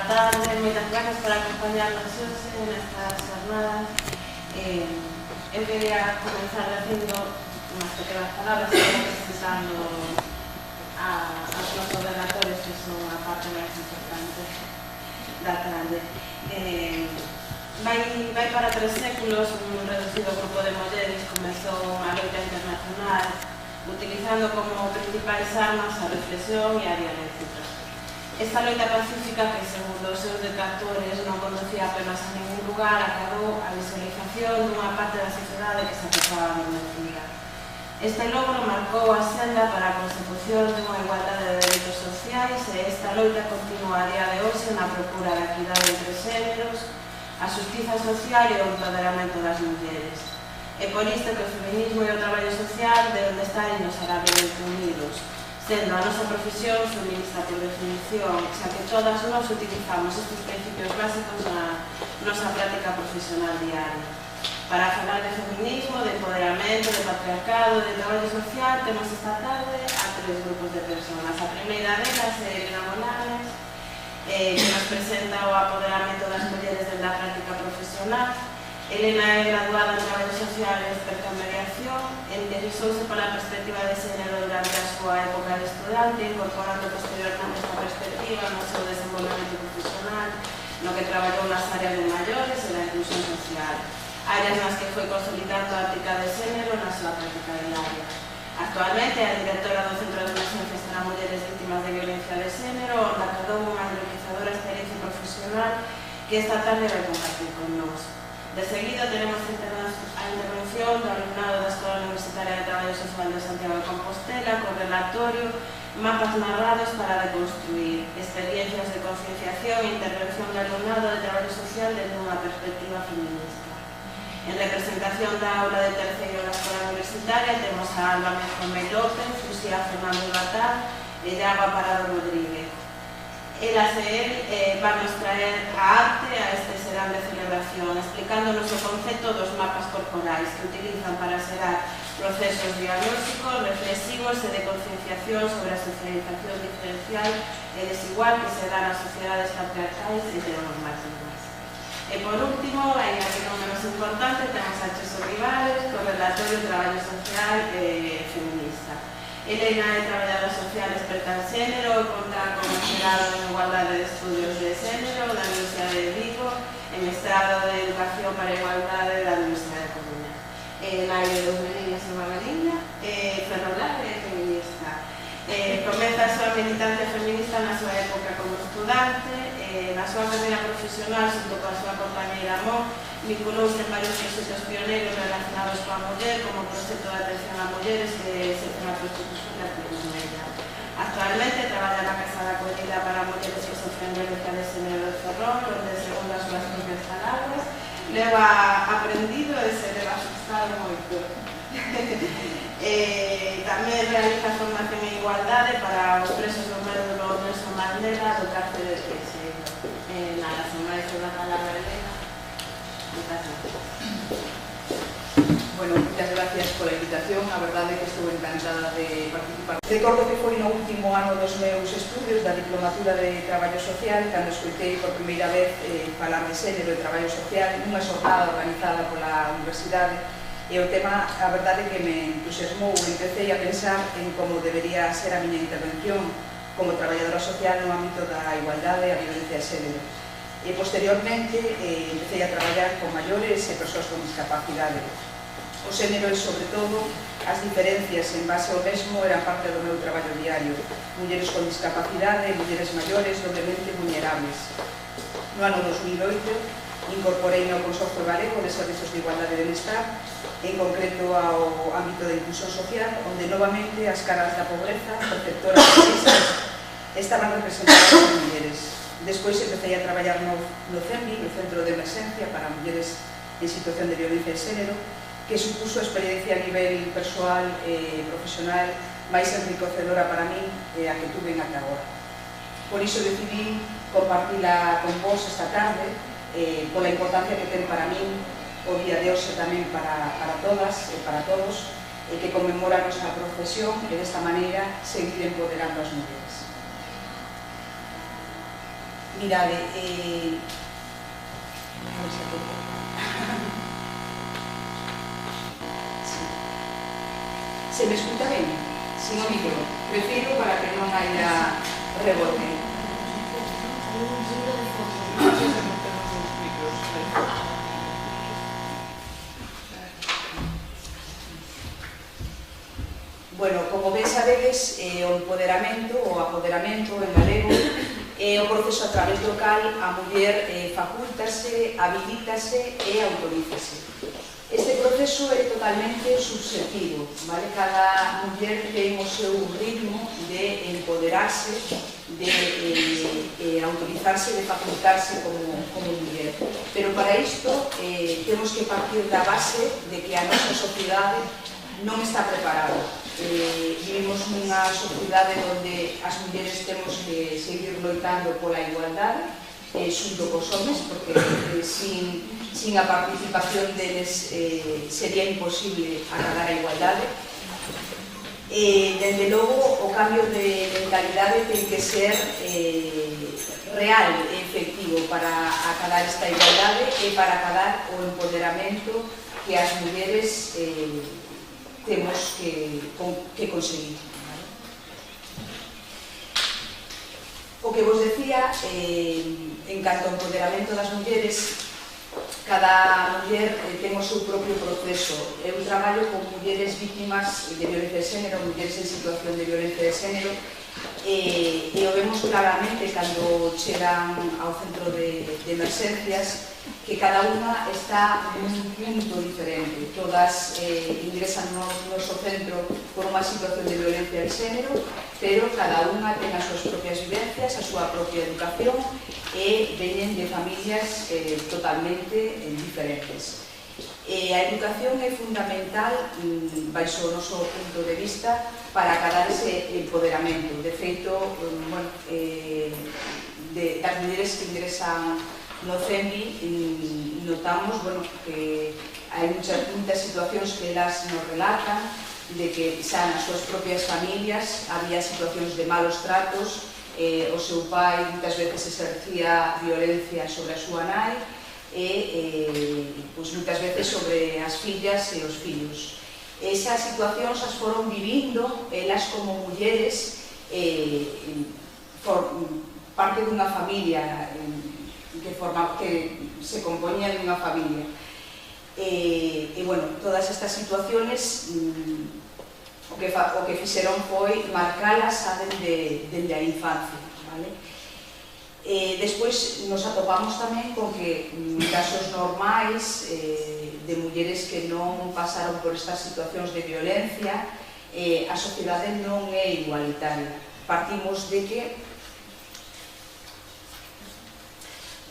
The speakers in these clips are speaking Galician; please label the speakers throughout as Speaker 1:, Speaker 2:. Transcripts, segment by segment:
Speaker 1: tarde, moitas grazas por acompañarnos hoxe nestas jornadas. Eu quería comenzar dicindo unhas pequenas palabras presentando aos nosos relatores, que son a parte máis importante da tarde. Vai para 3 séculos, un reducido grupo de mulleres comezou unha loita internacional utilizando como principais armas a reflexión e a dialéctica. Esta loita pacífica, que segundo os seus detractores non conducía apenas a ningún lugar, acabou a visualización dunha parte da sociedade que se atopaba adormecida. Este logro marcou a senda para a consecución dunha igualdade de dereitos sociais e esta loita continúa a día de hoxe na procura da equidade entre xéneros, a xustiza social e o empoderamento das mulleres. É por isto que o feminismo e o traballo social deben de estar inexorablemente unidos, sendo a nosa profesión feminista por definición, xa que todas nós utilizamos estes principios básicos na nosa práctica profesional diaria. Para falar de feminismo, de empoderamento, de patriarcado, de traballo social, temos esta tarde a 3 grupos de personas. A primeira delas é Elena Molanes, que nos presenta o apoderamento das mulleres desde a práctica profesional. Elena é graduada en Traballo Social e Experta en Mediación, interesouse pola perspectiva de xénero durante a súa época de estudante, incorporando posteriormente esta perspectiva no seu desenvolvemento profesional, no que traballou nas áreas de maiores e da inclusión social, áreas nas que foi consolidando a ética de xénero na súa práctica diaria. Actualmente é a directora do Centro de Emerxencias para Mulleres Víctimas de Violencia de Xénero, onde acadou unha enriquecedora experiencia profesional que esta tarde vai compartir con nós. De seguida tenemos a intervención do alumnado da Escola Universitaria de Traballo Social de Santiago de Compostela co relatorio Mapas narrados para deconstruir, experiencias de concienciación e intervención do alumnado de traballo social desde unha perspectiva feminista. En representación da aula de terceiro da Escola Universitaria temos a Alba Mejomé López, Lucía Fernández Batá e Llagua Parado Rodríguez. Elas e el van nos traer a arte a este serán de celebración, explicándonos o concepto dos mapas corporais que utilizan para xerar procesos diagnósticos, reflexivos e de concienciación sobre a socialización diferencial e desigual que se dá nas sociedades patriarcais e heteronormativas. E por último, ainda que non menos importante, temos a Cheso Rivales, co relatorio de traballo social feminista. Elena é traballadora social experta en xénero e conta con mestrado en Igualdade de Estudios de Xénero da Universidade de Vigo e mestrado de Educación para a Igualdade da Universidade de Coruña. Naide dos Meniñas e unha Mariña, ferrolar e feminista. Comeza a súa militancia feminista na súa época como estudante, na súa carreira profesional, xunto coa súa compañeira Amor, vinculouse en varios proxectos pioneiros relacionados coa muller, como o proxecto de atención a mulleres que se chama Prostitución de Activismo Ella. Actualmente traballa na Casa de Acollida para mulleres que sofren violencia de xénero de Ferrol, onde, segundo as súas propias palabras, leva aprendido e se leva asustado moito. Tamén realiza formación en igualdade para os presos do método Nelson Mandela do cárcere de Teixeiro. Nada, sen máis unha palabra de Elena. Muchas gracias.
Speaker 2: Bueno, muchas gracias pola invitación, a verdade é que estou encantada de participar. Recordo que foi no último ano dos meus estudios da diplomatura de traballo social cando escoitei por primeira vez falar de xénero e traballo social nunha xornada organizada pola universidade. E o tema, a verdade, que me entusiasmou e empecé a pensar en como debería ser a miña intervención como traballadora social no ámbito da igualdade e a violencia de xénero. E posteriormente empecé a traballar con maiores e persoas con discapacidade. O xénero e, sobre todo, as diferencias en base ao mesmo eran parte do meu traballo diario. Mulleres con discapacidade, mulleres maiores, doblemente vulnerables. No ano 2008, incorporei ao Consorcio Galego de Servizos de Igualdade e Benestar, en concreto ao ámbito da inclusión social, onde novamente as caras da pobreza, perceptoras racistas, estaban representadas por mulleres. Despois empecé a traballar no CEMBI, no Centro de Emerxencia para Mulleres en Situación de Violencia de Xénero, que supuso a experiencia a nivel persoal e profesional máis enriquecedora para min e a que tuve ata agora. Por iso decidí compartila con vos esta tarde, pola importancia que ten para min o día de hoxe tamén para todas e para todos, que conmemora a nosa profesión e desta maneira seguir empoderando as mulleres. Mirade, se me escuta ben? Sin o micro. Prefiro para que non haya rebote. Bueno, como ben sabedes, o empoderamento ou apoderamento en galego é o proceso a través do cal a muller facúltase, habilítase e autorízase. Este proceso é totalmente subjetivo, vale? Cada muller ten o seu ritmo de empoderarse, de autorizarse, de facultarse como muller. Pero para isto temos que partir da base de que a nosa sociedade non está preparada. Vivimos nunha sociedade onde as mulleres temos que seguir loitando pola igualdade xunto cos homes, porque sin a participación deles sería imposible acadar a igualdade. Dende logo, o cambio de mentalidade ten que ser real e efectivo para acadar esta igualdade e para acadar o empoderamento que as mulleres temos que conseguir. O que vos decía, en canto ao empoderamento das mulleres, cada muller ten o seu propio proceso. Eu traballo con mulleres víctimas de violencia de xénero, mulleres en situación de violencia de xénero, e o vemos claramente cando chegan ao centro de emergencias que cada unha está nun punto diferente. Todas ingresan no noso centro por unha situación de violencia de xénero, pero cada unha ten as súas propias vivencias, a súa propia educación e veñen de familias totalmente diferentes. A educación é fundamental, baixo o noso punto de vista, para acadar ese empoderamento. De feito, das mulleres que ingresan no CEMI, notamos que hai moitas situacións que elas nos relatan de que xa nas súas propias familias había situacións de malos tratos, o seu pai moitas veces exercía violencia sobre a súa nai, e moitas veces sobre as fillas e os fillos. Esas situacións as foron vivindo elas como mulleres, parte dunha familia que se compoñía dunha familia. E, bueno, todas estas situaciones o que fixeron foi marcalas dende a infancia, vale? Despois nos atopamos tamén con que casos normais de mulleres que non pasaron por estas situacións de violencia, a sociedade non é igualitaria. Partimos de que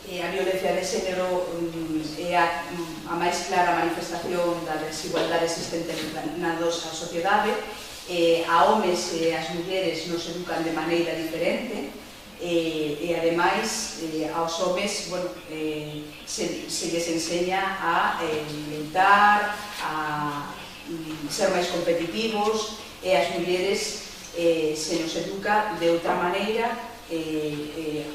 Speaker 2: a violencia de xénero é a máis clara manifestación da desigualdade existente na nosa sociedade. A homes e as mulleres nos educan de maneira diferente, e ademais aos homes se lles enseña a inventar, a ser máis competitivos, e as mulleres se nos educa de outra maneira,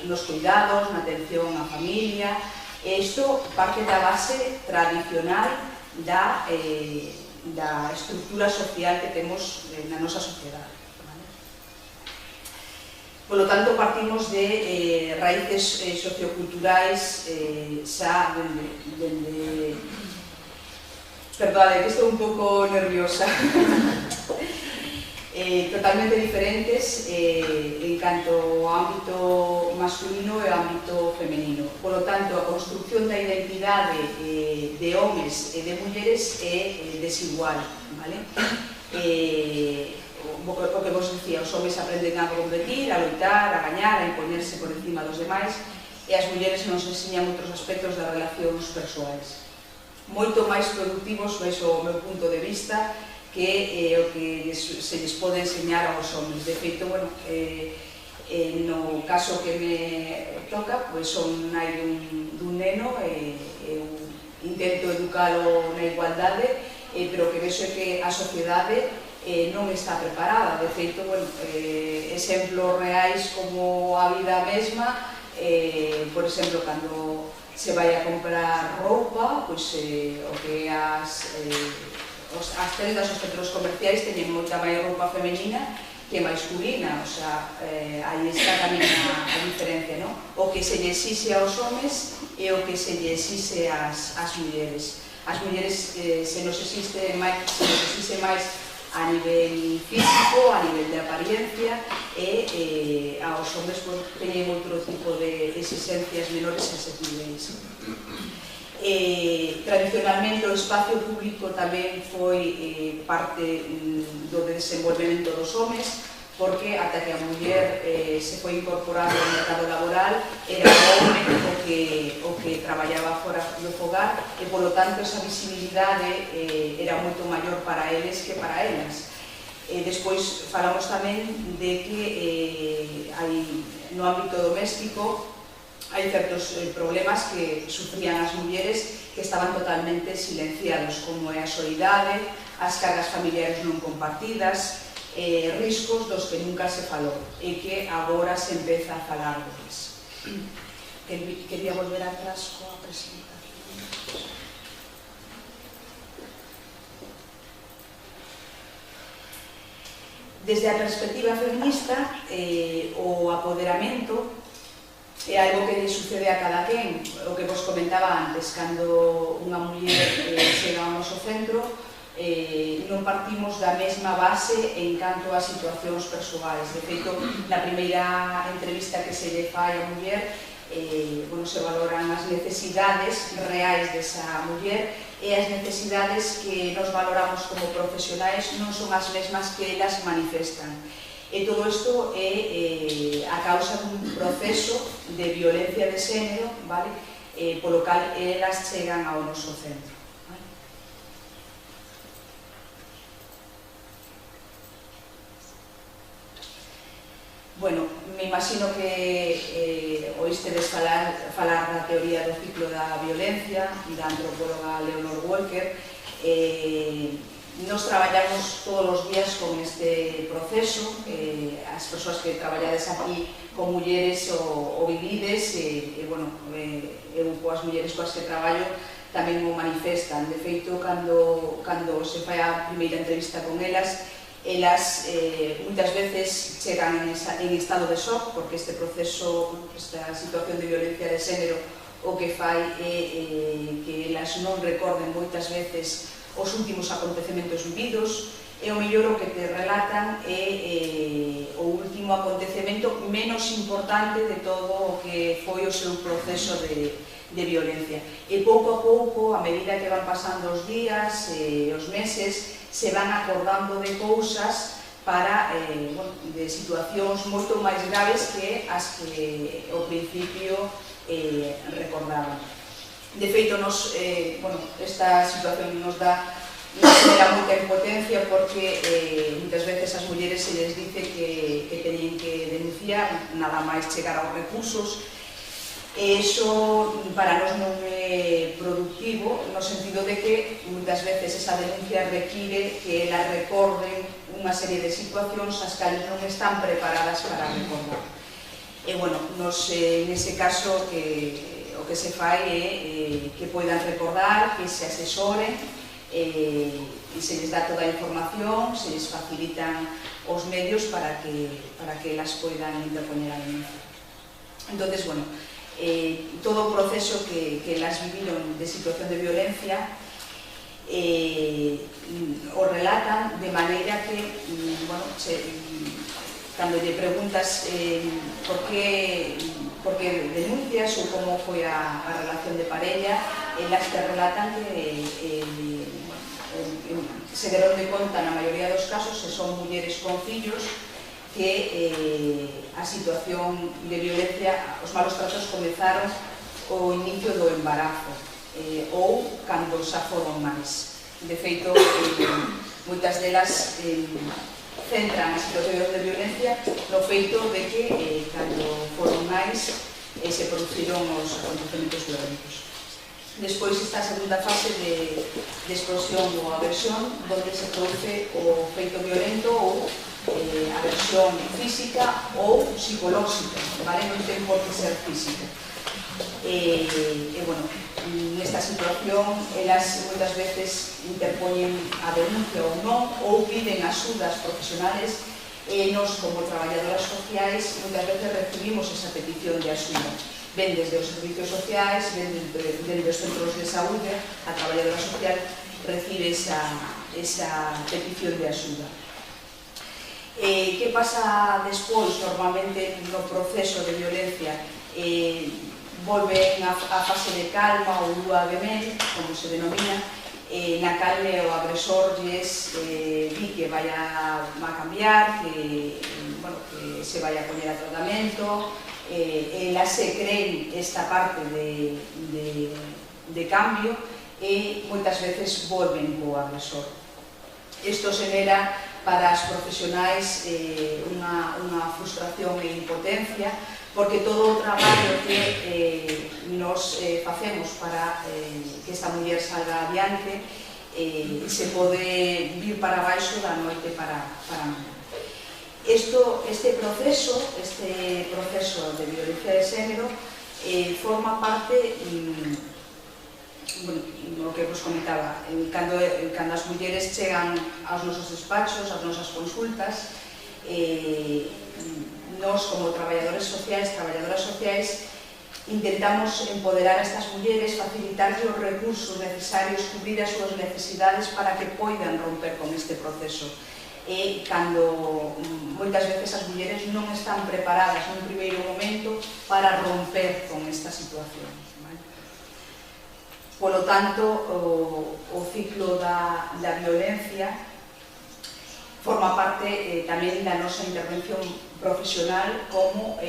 Speaker 2: nos cuidados, na atención á familia. Isto parte da base tradicional da estructura social que temos na nosa sociedade. Por lo tanto, partimos de raíces socioculturais xa dende... Perdón, que estou un pouco nerviosa. Totalmente diferentes en canto ao ámbito masculino e ao ámbito femenino. Por lo tanto, a construcción da identidade de homes e de mulleres é desigual, vale? O que vos dicía, os homes aprenden a competir, a loitar, a gañar, a imponerse por encima dos demais, e as mulleres nos enseñan outros aspectos das relacións persoais moito máis productivos, baixo o meu punto de vista, que o que se lles pode enseñar aos homens. De feito, no caso que me toca, son nai dun neno, eu intento educalo na igualdade, pero o que vexo é que a sociedade non está preparada. De feito, exemplos reais como a vida mesma, por exemplo, cando se vai a comprar roupa, pois o que as tendas, os centros comerciais teñen moita máis roupa femenina que masculina, o sea, aí está tamén a diferencia, non? O que se lle exixe aos homes e o que se lle exixe ás mulleres. As mulleres se nos exixe máis a nivel físico, a nivel de apariencia, e aos homes teñen outro tipo de exigencias menores a ese niveis. Tradicionalmente o espacio público tamén foi parte do desenvolvemento dos homes, porque ata que a muller se foi incorporando ao mercado laboral era o home o que traballaba fora do fogar, e polo tanto esa visibilidade era moito maior para eles que para elas. Despois falamos tamén de que no ámbito doméstico hai certos problemas que sufrían as mulleres que estaban totalmente silenciados, como é a soidade, as cargas familiares non compartidas, riscos dos que nunca se falou e que agora se empeza a falar deles. Quería volver atrás coa presentación. Desde a perspectiva feminista, o apoderamento é algo que sucede a cada quen. O que vos comentaba antes, cando unha muller chega ao noso centro, non partimos da mesma base en canto a situacións persoais. De feito, na primeira entrevista que se lle fai a muller, se valoran as necesidades reais desa muller, e as necesidades que nos valoramos como profesionais non son as mesmas que elas manifestan. E todo isto é a causa dun proceso de violencia de xénero, vale? Polo cal elas chegan ao noso centro. Bueno, me imagino que oístedes falar da teoría do ciclo da violencia da antropóloga Leonor Walker. Nos traballamos todos os días con este proceso. As persoas que traballades aquí con mulleres o vivides, eu coas mulleres coas que traballo tamén o manifestan. De feito, cando se fai a primeira entrevista con elas muitas veces chegan en estado de shock, porque este proceso, esta situación de violencia de xénero, o que fai é que elas non recorden moitas veces os últimos acontecementos vividos, e o mellor o que te relatan é o último acontecemento menos importante de todo o que foi o seu proceso de violencia. E pouco a pouco, a medida que van pasando os días e os meses, se van acordando de cousas de situacións moito máis graves que as que ao principio recordaban. De feito, esta situación nos genera moita impotencia, porque muitas veces as mulleres se les dice que teñen que denunciar nada máis chegar aos recursos, e iso para nós non é productivo, no sentido de que muitas veces esa denuncia require que elas recorden unha serie de situacións as cales non están preparadas para recordar. E, nese caso, o que se fai é que poidan recordar, que se asesoren, e se les dá toda a información, se les facilitan os medios para que elas poidan interpoñer a denuncia. Entón, todo o proceso que elas viviron de situación de violencia o relatan de maneira que, cando lle preguntas por que denuncias ou como foi a relación de parella, elas te relatan que se deron de conta na maioría dos casos, se son mulleres con fillos, que a situación de violencia, os malos tratos comezaron ao inicio do embarazo ou cando xa foron máis. De feito, moitas delas centran a situación de violencia no feito de que cando foron máis se produciron os acontecementos violentos. Despois está a segunda fase de explosión ou aversión, onde se produce o feito violento ou agresión física ou psicolóxica, vale? Non ten por que ser física. Bueno, nesta situación, elas moitas veces interpoñen a denuncia ou non, ou piden axudas profesionales, e nos, como traballadoras sociais, moitas veces recibimos esa petición de axuda. Ven desde os servicios sociais, ven desde os centros de saúde, a traballadora social recibe esa petición de axuda. Que pasa despois, normalmente, no proceso de violencia? Volven a fase de calma ou lúa de mel, como se denomina, na calme o agresor di que vai a cambiar, que se vai a poñer a tratamento, elas se creen esta parte de cambio e moitas veces volven co agresor. Isto genera para as profesionais unha frustración e impotencia, porque todo o traballo que nos facemos para que esta muller salga adiante se pode vir para baixo da noite para mañá. Este proceso de violencia de xénero forma parte, o que vos comentaba, cando as mulleres chegan aos nosos despachos, ás nosas consultas, nós, como traballadoras sociais, intentamos empoderar a estas mulleres, facilitarles os recursos necesarios, cubrir as súas necesidades para que poidan romper con este proceso. E cando moitas veces as mulleres non están preparadas nun primeiro momento para romper con esta situación. Polo tanto, o ciclo da violencia forma parte tamén da nosa intervención profesional como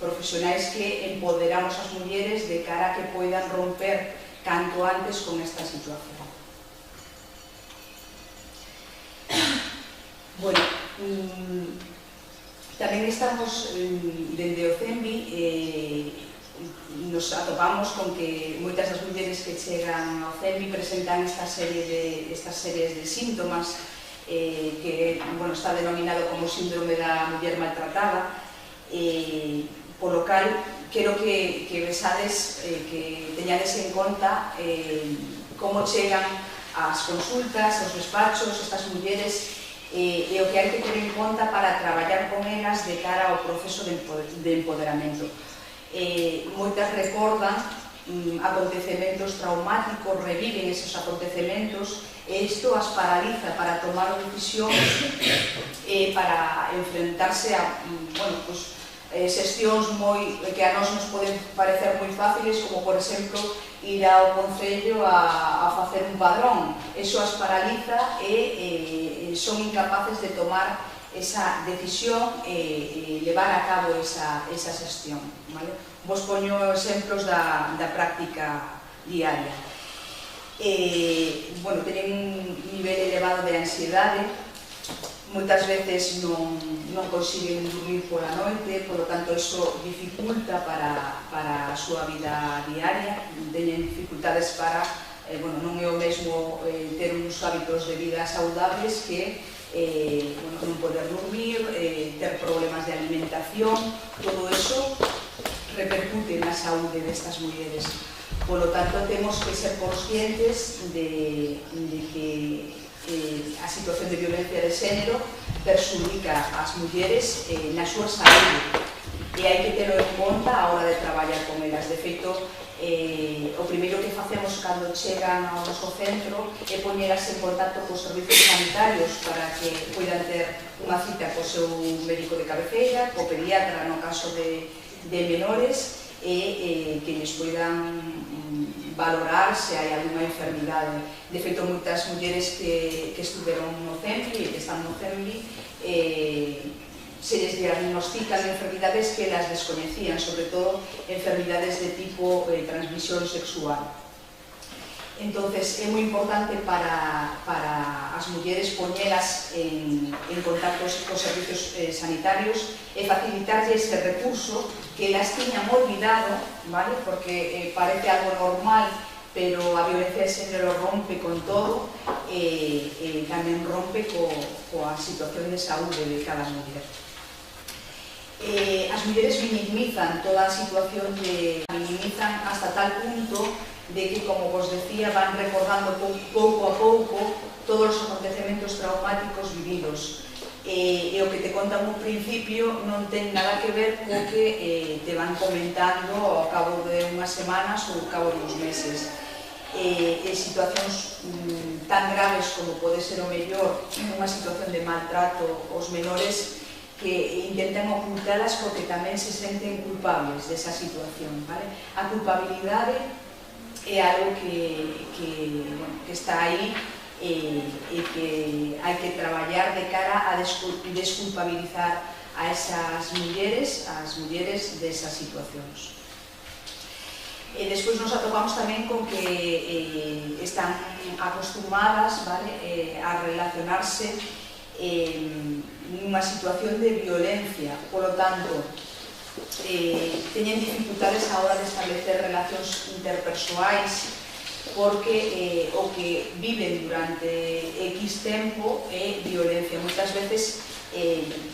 Speaker 2: profesionais que empoderamos as mulleres de cara a que poidan romper canto antes con esta situación. Bueno, tamén estamos dende o CEMBI, nos atopamos con que moitas das mulleres que chegan ao CEMBI presentan estas series de síntomas que está denominado como síndrome da muller maltratada, polo cal quero que vexades, que teñades en conta como chegan as consultas, os despachos, estas mulleres, e o que hai que ter en conta para traballar con elas de cara ao proceso de empoderamento. Moitas recordan acontecementos traumáticos, reviven esos acontecementos, e isto as paraliza para tomar decisiones para enfrentarse a xestións que a nós nos poden parecer moi fáciles, como, por exemplo, ir ao concello a facer un padrón. Iso as paraliza e son incapaces de tomar esa decisión e levar a cabo esa xestión. Vos poño exemplos da práctica diaria. Teñen un nivel elevado de ansiedade, moitas veces non consiguen dormir pola noite, polo tanto, iso dificulta para a súa vida diaria, teñen dificultades para, non é o mesmo ter uns hábitos de vida saudables que non poder dormir, ter problemas de alimentación, todo iso repercute na saúde destas mulleres. Polo tanto, temos que ser conscientes de que a situación de violencia de xénero perxudica as mulleres na súa saúde, e hai que terlo en conta a hora de traballar con elas. De feito, o primeiro que facemos cando chegan ao noso centro é poñelas en contacto cos servicios sanitarios para que poidan ter unha cita co seu médico de cabeceira, co pediatra no caso de menores, e que lles poidan valorar se hai alguna enfermidade. De feito, moitas mulleres que estuveron no CEMBI e que están no CEMBI se les diagnostican enfermidades que elas descoñecían, sobre todo enfermidades de tipo transmisión sexual. Entonces, é moi importante para as mulleres poñelas en contacto cos servicios sanitarios e facilitarlle ese recurso que elas tiñan olvidado, porque parece algo normal pero a violencia de xénero rompe con todo e tamén rompe coa situación de saúde de cada muller. As mulleres minimizan toda a situación minimizan hasta tal punto de que, como vos decía, van recordando pouco a pouco todos os acontecementos traumáticos vividos. E o que te contan un principio non ten nada que ver co que te van comentando ao cabo de unhas semanas ou ao cabo de uns meses. Situacións tan graves como pode ser o mellor unha situación de maltrato aos menores que intentan ocultalas porque tamén se senten culpables desa situación. A culpabilidade é algo que está aí e que hai que traballar de cara a desculpabilizar a esas mulleres, as mulleres desas situacións. Despois nos atopamos tamén con que están acostumadas a relacionarse nunha situación de violencia, polo tanto, teñen dificultades a hora de establecer relacións interpersoais porque o que viven durante X tempo é violencia. Moitas veces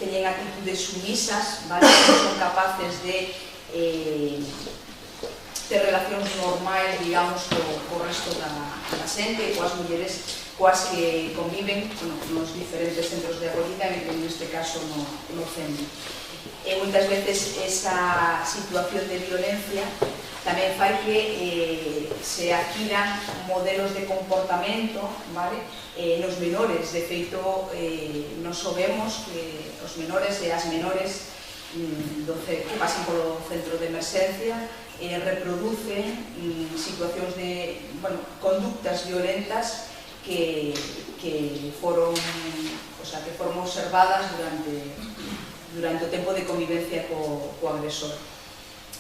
Speaker 2: teñen actitudes sumisas, non son capaces de ter relacións normais, digamos, co resto da xente, coas mulleres coas que conviven nos diferentes centros de acollida, en este caso no centro. E moitas veces esa situación de violencia tamén fai que se adquiran modelos de comportamento nos menores. De feito, nos sabemos que os menores e as menores que pasan polo centro de emerxencia reproducen situacións de conductas violentas que foron observadas durante o tempo de convivencia co agresor.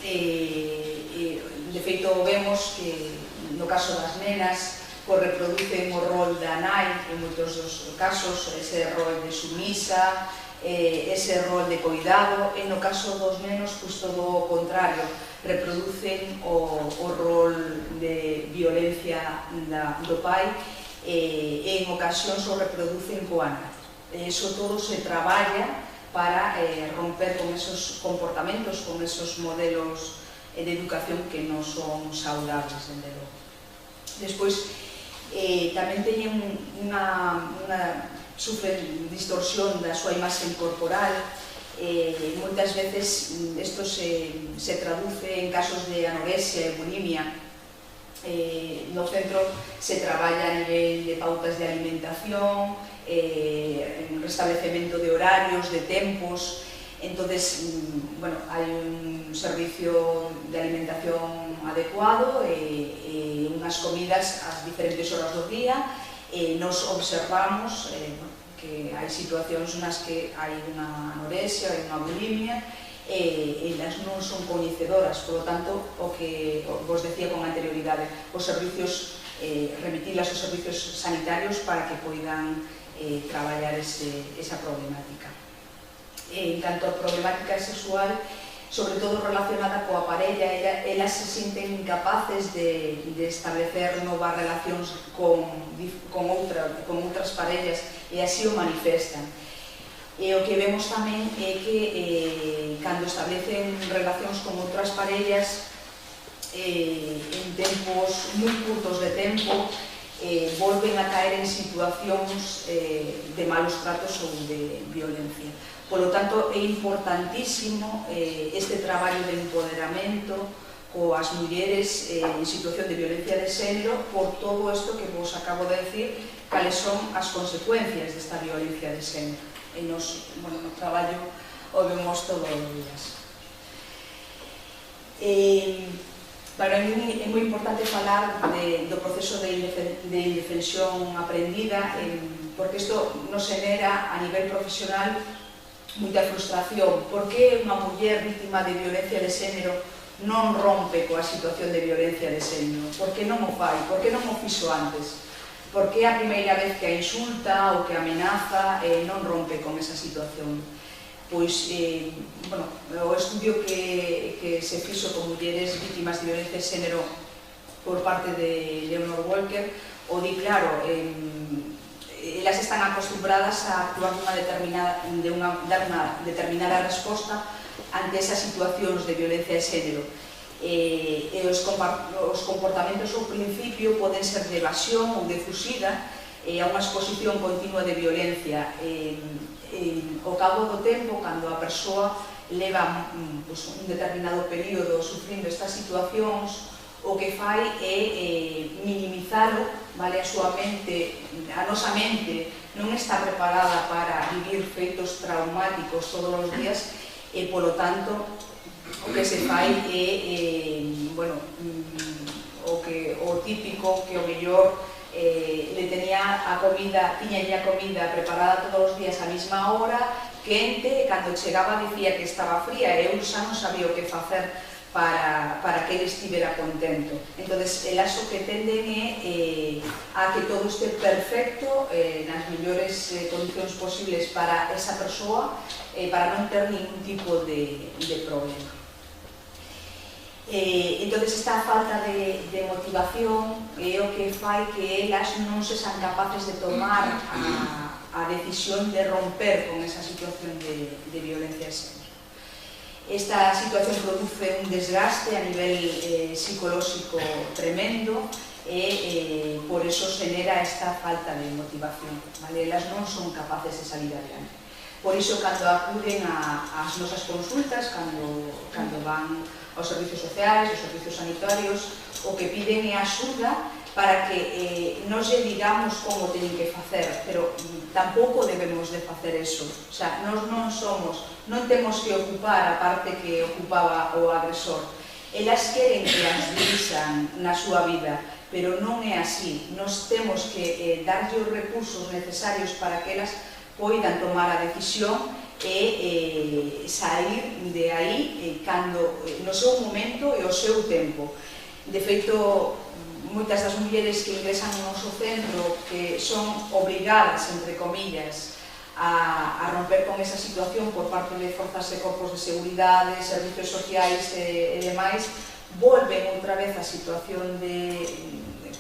Speaker 2: De feito, vemos que no caso das nenas reproducen o rol da nai en moitos dos casos, ese rol de sumisa, ese rol de cuidado, e no caso dos nenos, todo o contrario, reproducen o rol de violencia do pai e en ocasións o reproducen coa nai. Eso todo se traballa para romper con esos comportamentos, con esos modelos de educación que non son saudables, dende logo. Despois, tamén teñen sufren distorsión da súa imaxe corporal. Moitas veces isto se traduce en casos de anorexia e bulimia. No centro se traballa a nivel de pautas de alimentación, restablecemento de horarios, de tempos. Entonces, hai un servicio de alimentación adecuado e unhas comidas ás diferentes horas do día. Nos observamos que hai situacións nas que hai unha anorexia, hai unha bulimia, e elas non son coñecedoras. Por lo tanto, o que vos decía con anterioridade, os servicios, remitilas aos servicios sanitarios para que poidan traballar esa problemática. En canto a problemática sexual, sobre todo relacionada coa parella, elas se sinten incapaces de establecer novas relacións con outras parellas e así o manifestan. E o que vemos tamén é que cando establecen relacións con outras parellas en tempos moi curtos de tempo, volven a caer en situacións de malos tratos ou de violencia. Por lo tanto, é importantísimo este traballo de empoderamento coas mulleres en situación de violencia de xénero por todo isto que vos acabo de decir, cales son as consecuencias desta violencia de xénero. E nos, no traballo o vemos todos os días. Para mí é moi importante falar do proceso de indefensión aprendida, porque isto nos genera a nivel profesional moita frustración. Por que unha muller vítima de violencia de xénero non rompe coa situación de violencia de xénero? Por que non o fai? Por que non o fixo antes? Por que a primeira vez que a insulta ou que a amenaza non rompe con esa situación? Pois, o estudio que se fixo con mulleres vítimas de violencia de xénero por parte de Leonor Walker, o di claro, elas están acostumbradas a actuar dar unha determinada resposta ante esas situacións de violencia de xénero. Os comportamentos ao principio poden ser de evasión ou de fusida a unha exposición continua de violencia. Ao cabo do tempo, cando a persoa leva un determinado período sufrindo estas situacións, o que fai é minimizalo, vale? A nosa mente non está preparada para vivir feitos traumáticos todos os días e, polo tanto, o que se fai é, o típico que o mellor le tiña a comida preparada todos os días á mesma hora, quente, e cando chegaba dicía que estaba fría e eu xa non sabía o que facer para que ele estivera contento. Entón, elas o que tenden é a que todo este perfecto nas mellores condicións posibles para esa persoa, para non ter ningún tipo de problema. Entón, esta falta de motivación é o que fai que elas non se sean capaces de tomar a decisión de romper con esa situación de violencia de xénero. Esta situación produce un desgaste a nivel psicolóxico tremendo e por eso xenera esta falta de motivación. Elas non son capaces de salir adiante. Por iso, cando acuden ás nosas consultas, cando van aos servicios sociais, aos servicios sanitarios, o que piden é axuda para que nos lle digamos como teñen que facer, pero tampouco debemos de facer eso. O sea, nós non temos que ocupar a parte que ocupaba o agresor. Elas queren que as dirixan na súa vida, pero non é así. Nos temos que darlle os recursos necesarios para que elas poidan tomar a decisión e sair de aí no seu momento e o seu tempo. De feito, moitas das mulleres que ingresan no noso centro, que son obrigadas, entre comillas, a romper con esa situación por parte de forzas e corpos de seguridade, servicios sociais e demais, volven outra vez a situación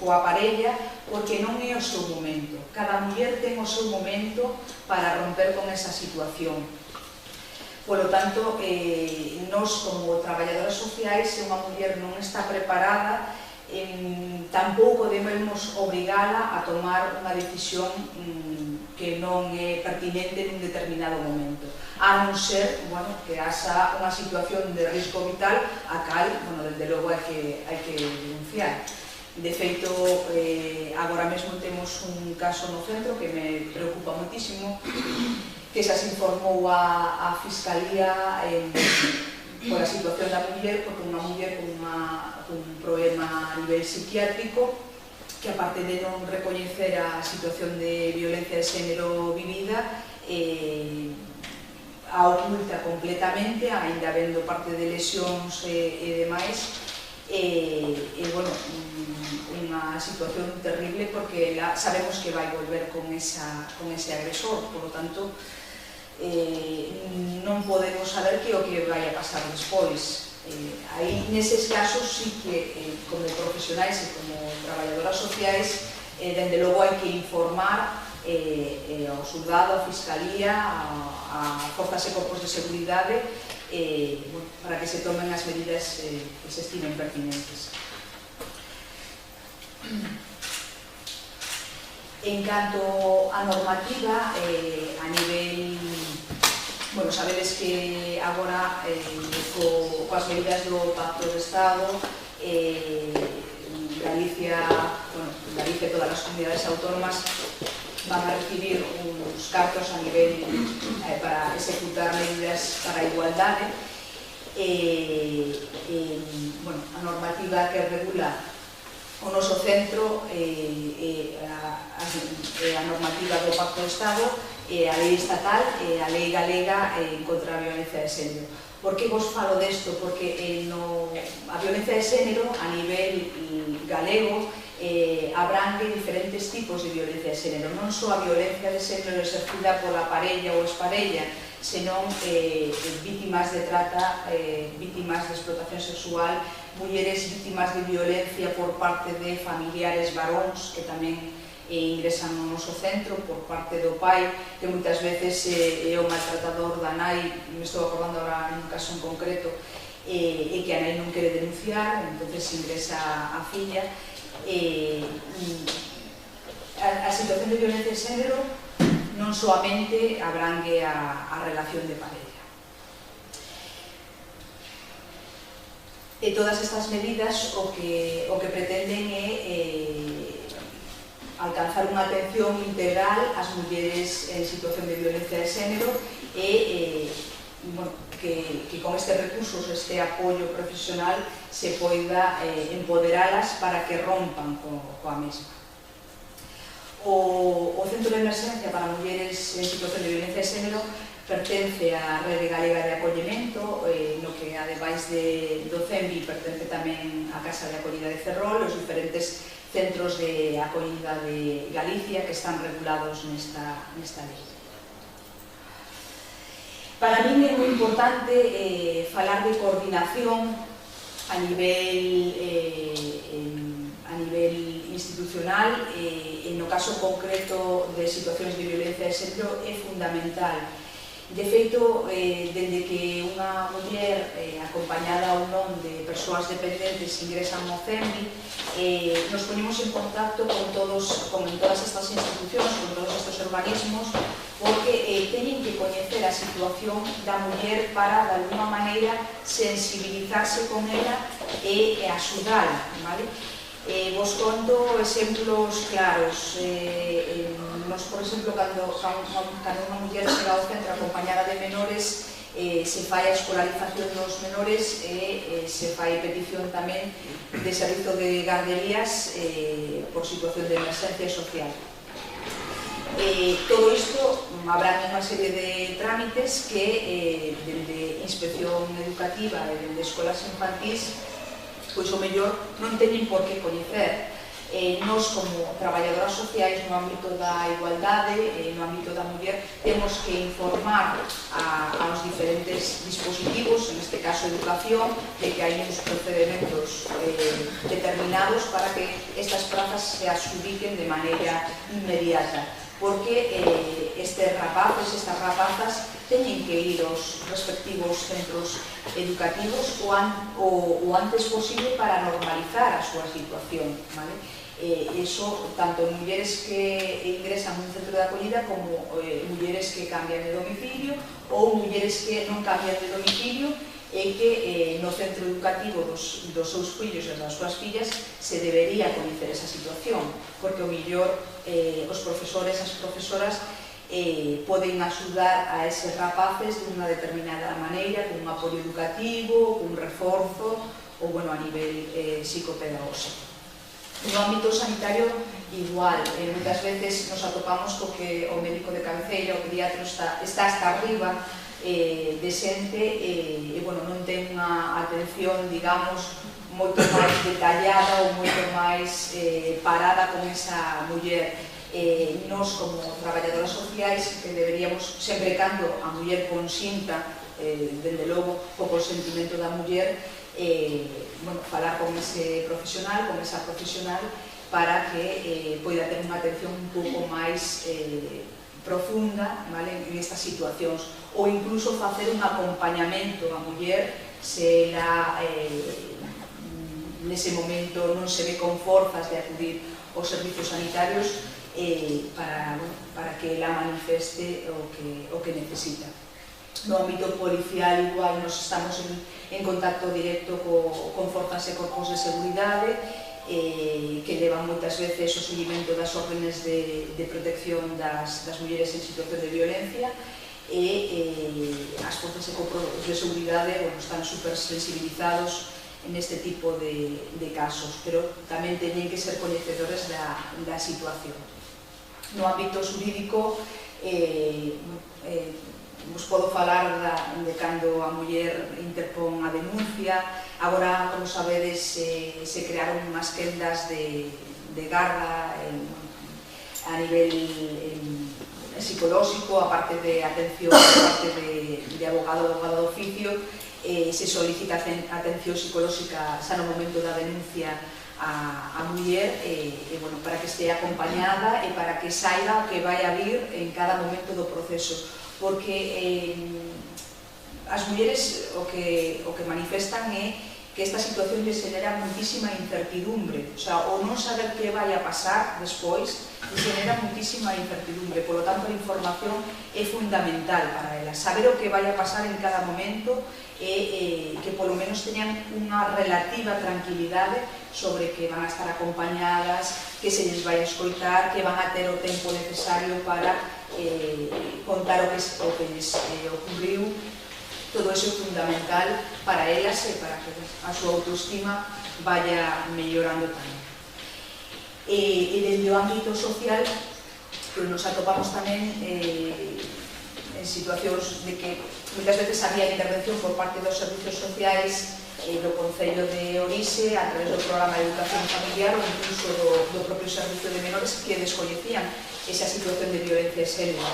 Speaker 2: coa parella, porque non é o seu momento. Cada muller ten o seu momento para romper con esa situación. Polo tanto, nós como traballadoras sociais, se unha muller non está preparada, tampouco debemos obrigala a tomar unha decisión que non é pertinente nun determinado momento, a non ser que haxa unha situación de risco vital a cal, desde logo hai que denunciar. De feito, agora mesmo temos un caso no centro que me preocupa moitísimo, que xa se informou a Fiscalía por a situación da muller, porque unha muller con un problema a nivel psiquiátrico, que aparte de non recoñecer a situación de violencia de xénero vivida, a oculta completamente, ainda vendo parte de lesións e demais, unha situación terrible, porque sabemos que vai volver con ese agresor, por lo tanto, non podemos saber que o que vai a pasar despois. Aí, neses casos, sí que, como profesionais e como traballadoras sociais, dende logo hai que informar ao xulgado, á Fiscalía, a forzas e corpos de seguridade, para que se tomen as medidas que se estimen pertinentes. En canto á normativa, a nivel... sabedes que agora, coas medidas do Pacto de Estado, Galicia e todas as comunidades autónomas van a recibir uns cartos a nivel para executar medidas para a igualdade. A normativa que regula o noso centro é a normativa do Pacto de Estado, a lei estatal e a lei galega contra a violencia de xénero. Por que vos falo desto? Porque a violencia de xénero a nivel galego abrangue diferentes tipos de violencia de xénero, non só a violencia de xénero exercida pola parella ou exparella, senón vítimas de trata, vítimas de explotación sexual, mulleres vítimas de violencia por parte de familiares varóns que tamén ingresan no noso centro por parte do pai, que moitas veces é o maltratador da nai. Me estou acordando agora nun caso en concreto, e que a nai non quere denunciar, entonces ingresa a filla. A situación de violencia de xénero non soamente abrangue a relación de parella. E todas estas medidas o que pretenden é alcanzar unha atención integral ás mulleres en situación de violencia de xénero e que con estes recursos, este apoio profesional, se poida empoderalas para que rompan coa mesma. O Centro de Emerxencia para Mulleres en Situación de Violencia de Xénero pertence á Rede Galega de Acollemento, no que ademais do CEMBI pertence tamén a Casa de Acollida de Ferrol, os diferentes centros de acollida de Galicia que están regulados nesta lei. Para min é moi importante falar de coordinación a nivel institucional e no caso concreto de situacións de violencia de xénero é fundamental. De feito, dende que unha muller acompañada ou non de persoas dependentes ingresan no CEMBI, nos ponemos en contacto con todas estas institucións, con todos estes organismos, porque teñen que coñecer a situación da muller para, de alguma maneira, sensibilizarse con ela e axudala, vale? Vos conto exemplos claros. Nos, por exemplo, cando unha muller chega ao centro acompañada de menores, se fai a escolarización dos menores e se fai petición tamén de servizo de garderías por situación de emerxencia social. Todo isto habrá unha serie de trámites que dende inspección educativa e dende escolas infantís pois o mellor non teñen por que coñecer. Nos, como traballadoras sociais no ámbito da igualdade, no ámbito da muller, temos que informar aos diferentes dispositivos, en este caso educación, de que hai uns procedimentos determinados para que estas prazas se adxudiquen de maneira inmediata, porque estes rapaces, estas rapazas, teñen que ir aos respectivos centros educativos o antes posible para normalizar a súa situación, vale? Eso, tanto mulleres que ingresan nun centro de acollida como mulleres que cambian de domicilio ou mulleres que non cambian de domicilio e que no centro educativo dos seus fillos e das súas fillas se debería coñecer esa situación, porque o mellor os profesores, as profesoras poden axudar a eses rapaces dunha determinada maneira, con un apoio educativo, con un reforzo ou, bueno, a nivel psicopedagóxico. No ámbito sanitario, igual, moitas veces nos atopamos co que o médico de cabeceira, o pediatra, está hasta arriba de xente e, bueno, non ten unha atención, digamos, moito máis detallada ou moito máis parada con esa muller. Nos, como traballadoras sociais, que deberíamos, sempre cando a muller consinta, dende logo, o consentimento da muller, falar con ese profesional, con esa profesional, para que poida ter unha atención un pouco máis profunda en estas situacións, ou incluso facer un acompañamento á muller se ela nese momento non se ve con forzas de acudir aos servizos sanitarios para que ela manifeste o que necesita. No ámbito policial, igual, nos estamos en contacto directo con forzas e corpos de seguridade que levan moitas veces o seguimento das órdenes de protección das mulleres en situación de violencia e as forzas e corpos de seguridade están super sensibilizados neste tipo de casos, pero tamén teñen que ser coñecedores da situación. No ámbito xurídico, vos podo falar de cando a muller interpón a denuncia. Agora, como sabedes, se crearon unhas quendas de garda a nivel psicolóxico, a parte de atención, a parte de abogado de oficio, se solicita atención psicolóxica xa no momento da denuncia a muller, bueno, para que este acompañada e para que saiba o que vai a vir en cada momento do proceso, porque as mulleres o que manifestan é que esta situación lles genera muitísima incertidumbre, o sea, o non saber que vai a pasar despois, lles genera muitísima incertidumbre, polo tanto a información é fundamental para elas, saber o que vai a pasar en cada momento e que polo menos teñan unha relativa tranquilidade sobre que van a estar acompañadas, que se lles vai a escoitar, que van a ter o tempo necesario para contar o que lles ocurriu. Todo iso é fundamental para elas e para que a súa autoestima vaya mellorando tamén. E dende o ámbito social, nos atopamos tamén en situacións de que moitas veces había intervención por parte dos servicios sociais do Concello de Orixe a través do programa de educación familiar ou incluso do propio servicio de menores que descoñecían esa situación de violencia xénero.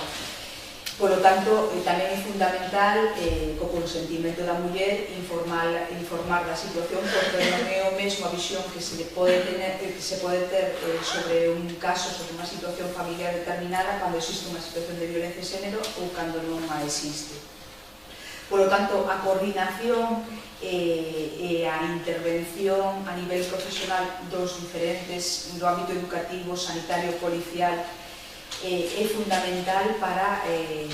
Speaker 2: Por lo tanto, tamén é fundamental, co consentimento da muller, informar da situación, porque non é o mesmo a visión que se pode ter sobre un caso, sobre unha situación familiar determinada, cando existe unha situación de violencia de xénero ou cando non a existe. Por lo tanto, a coordinación e a intervención a nivel profesional dos diferentes, do ámbito educativo, sanitario, policial, é fundamental para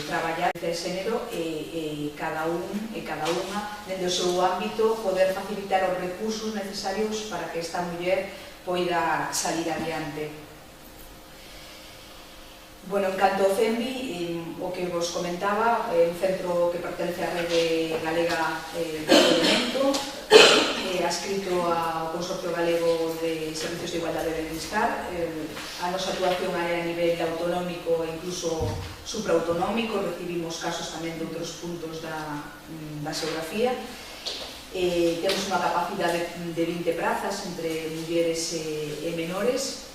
Speaker 2: traballar de xénero e cada un e cada unha dentro do seu ámbito poder facilitar os recursos necesarios para que esta muller poida salir adiante. Bueno, en canto ao CEMBI, o que vos comentaba, un centro que pertence á Rede Galega de Acollemento, adscrito ao Consorcio Galego de Servicios de Igualdade e Benestar. A nosa actuación é a nivel autonómico e incluso supraautonómico, recibimos casos tamén de outros puntos da xeografía. Temos unha capacidade de 20 prazas entre mulleres e menores,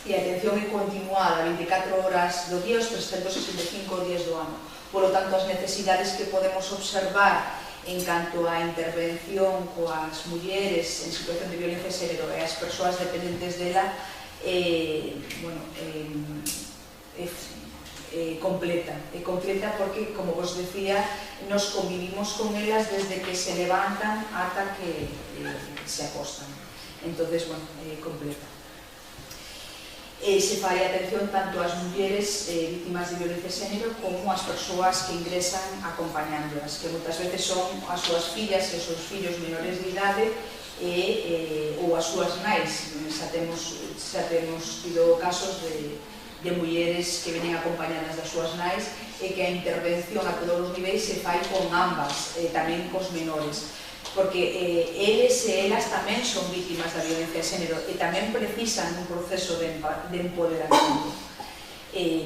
Speaker 2: e a atención é continuada 24 horas do día, os 365 días do ano. Por lo tanto, as necesidades que podemos observar en canto á intervención coas mulleres en situación de violencia de xénero e as persoas dependentes dela é completa porque, como vos decía, nos convivimos con elas desde que se levantan ata que se acostan. Entonces, bueno, completa. Se fai atención tanto ás mulleres vítimas de violencia de xénero como ás persoas que ingresan acompañándolas, que moitas veces son as súas fillas e os seus fillos menores de idade ou as súas nais. Xa temos tido casos de mulleres que veñen acompañadas das súas nais e que a intervención a todos os niveis se fai con ambas, tamén cos menores, porque eles e elas tamén son vítimas da violencia de xénero e tamén precisan un proceso de empoderamento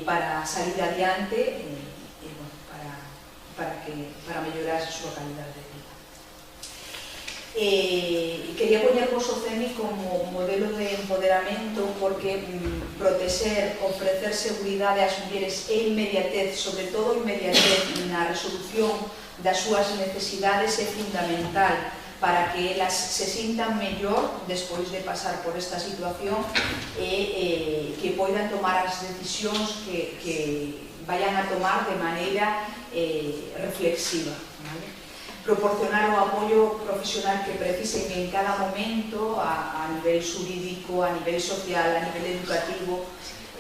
Speaker 2: para salir adiante e para mellorar a súa calidade de vida. Quería poñervos o CEMI como modelo de empoderamento porque proteger, ofrecer seguridade ás mulleres e inmediatez, sobre todo inmediatez na resolución das súas necesidades é fundamental para que elas se sintan mellor despois de pasar por esta situación e que poidan tomar as decisións que vayan a tomar de maneira reflexiva. Proporcionar o apoio profesional que precisen en cada momento a nivel xurídico, a nivel social, a nivel educativo,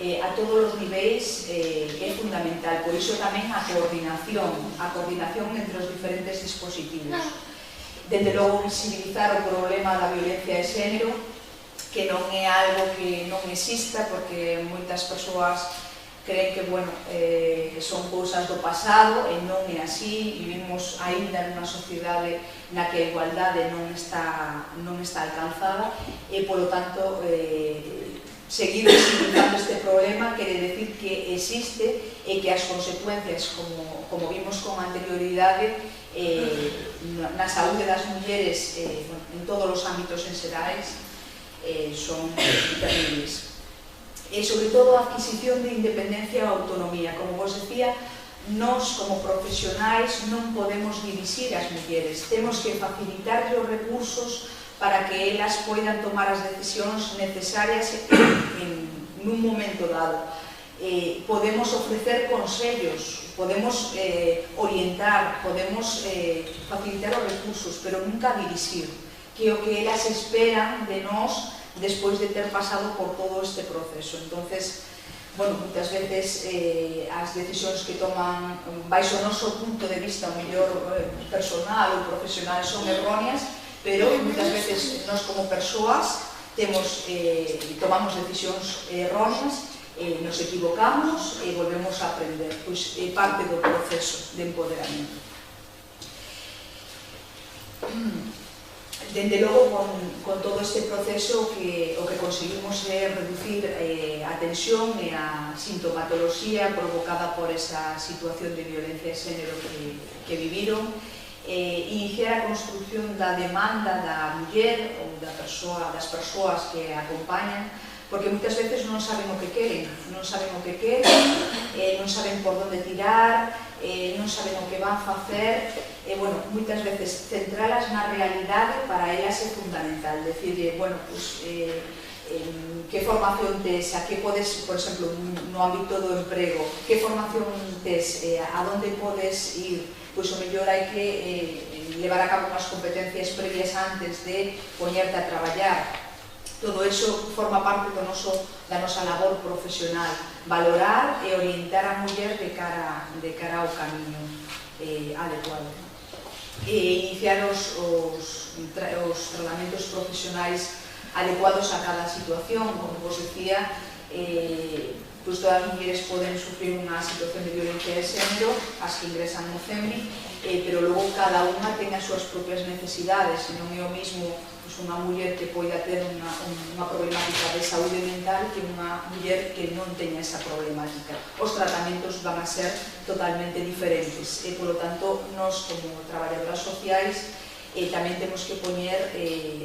Speaker 2: a todos os niveis é fundamental. Por iso tamén a coordinación entre os diferentes dispositivos. Dende logo, visibilizar o problema da violencia de xénero, que non é algo que non exista, porque moitas persoas creen que, bueno, son cousas do pasado e non é así. Vivimos aínda nunha sociedade na que a igualdade non está alcanzada e, polo tanto, seguir visibilizando este problema quere decir que existe e que as consecuencias, como vimos con anterioridade, na saúde das mulleres en todos os ámbitos en xerais son terribles. e sobre todo a adquisición de independencia e autonomía. Como vos decía, nós como profesionais non podemos dirixir as mulleres, temos que facilitar os recursos para que elas poidan tomar as decisións necesarias en un momento dado. Podemos ofrecer consellos, podemos orientar, podemos facilitar os recursos, pero nunca dirixir, que é o que elas esperan de nós despois de ter pasado por todo este proceso. Entonces, bueno, muitas veces as decisións que toman baixo o noso punto de vista o mellor personal ou profesional son erróneas, pero muitas veces nós como persoas tomamos decisións erróneas, nos equivocamos e volvemos a aprender, pois é parte do proceso de empoderamento. Dende logo, con todo este proceso, o que conseguimos é reducir a tensión e a sintomatoloxía provocada por esa situación de violencia de xénero que viviron, iniciar a construción da demanda da muller ou das persoas que a acompañan, porque moitas veces non saben o que queren, non saben por onde tirar, non saben o que van facer, e, bueno, moitas veces centralas na realidade para elas é fundamental, decirle, bueno, pues, que formación tes, a que podes, por exemplo, no ámbito do emprego, que formación tes, a onde podes ir, pois o mellor hai que levar a cabo unhas competencias previas antes de poñerte a traballar. Todo iso forma parte da nosa labor profesional, valorar e orientar a muller de cara ao camiño adecuado. Iniciar os tratamentos profesionais adecuados a cada situación. Como vos decía, pois todas as mulleres poden sufrir unha situación de violencia de xénero, as que ingresan no CEMI, pero logo cada unha ten as súas propias necesidades, e non é o mismo unha muller que poida ter unha problemática de saúde mental que unha muller que non teña esa problemática. Os tratamentos van a ser totalmente diferentes e, polo tanto, nós como traballadoras sociais tamén temos que poñer